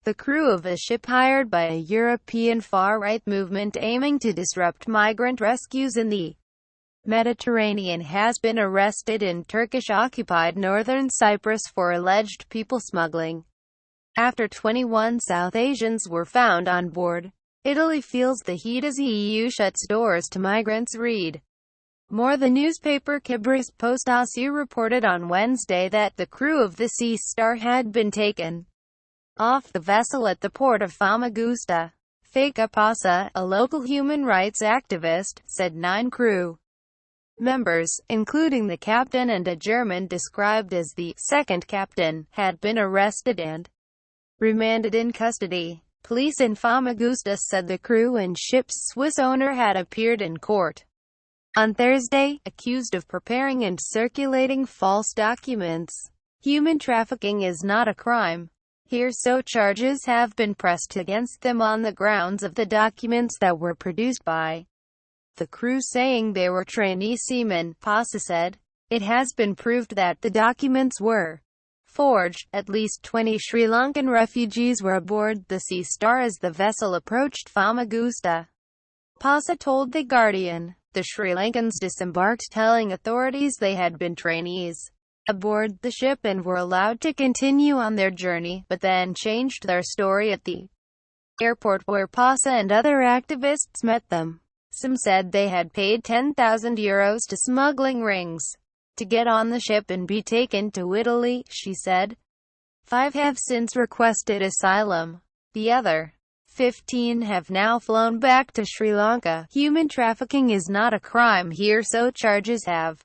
The crew of a ship hired by a European far-right movement aiming to disrupt migrant rescues in the Mediterranean has been arrested in Turkish-occupied northern Cyprus for alleged people smuggling, after 21 South Asians were found on board. Italy feels the heat as EU shuts doors to migrants. Read more. The newspaper Cyprus Postasi reported on Wednesday that the crew of the Sea Star had been taken off the vessel at the port of Famagusta. Faka Pasa, a local human rights activist, said 9 crew members, including the captain and a German described as the second captain, had been arrested and remanded in custody. Police in Famagusta said the crew and ship's Swiss owner had appeared in court on Thursday, accused of preparing and circulating false documents. Human trafficking is not a crime here, so charges have been pressed against them on the grounds of the documents that were produced by the crew, saying they were trainee seamen. Pasa said, "It has been proved that the documents were forged." At least 20 Sri Lankan refugees were aboard the Sea Star as the vessel approached Famagusta. Pasa told The Guardian, the Sri Lankans disembarked, telling authorities they had been trainees aboard the ship and were allowed to continue on their journey, but then changed their story at the airport where Pasa and other activists met them. Some said they had paid €10,000 to smuggling rings to get on the ship and be taken to Italy, she said. 5 have since requested asylum. The other 15 have now flown back to Sri Lanka. Human trafficking is not a crime here, so charges have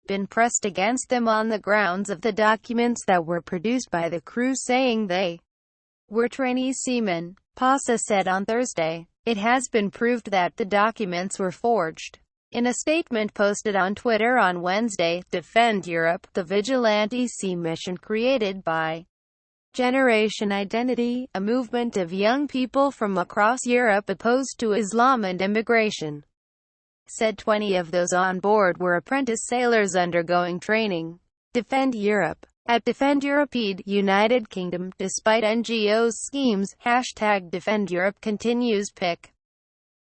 been pressed against them on the grounds of the documents that were produced by the crew, saying they were trainee seamen. Pasa said on Thursday, "It has been proved that the documents were forged." In a statement posted on Twitter on Wednesday, Defend Europe, the vigilante sea mission created by Generation Identity, a movement of young people from across Europe opposed to Islam and immigration, said 20 of those on board were apprentice sailors undergoing training. Defend Europe. At Defend Europe, United Kingdom, despite NGOs' schemes, #Defend Europe continues. Pic.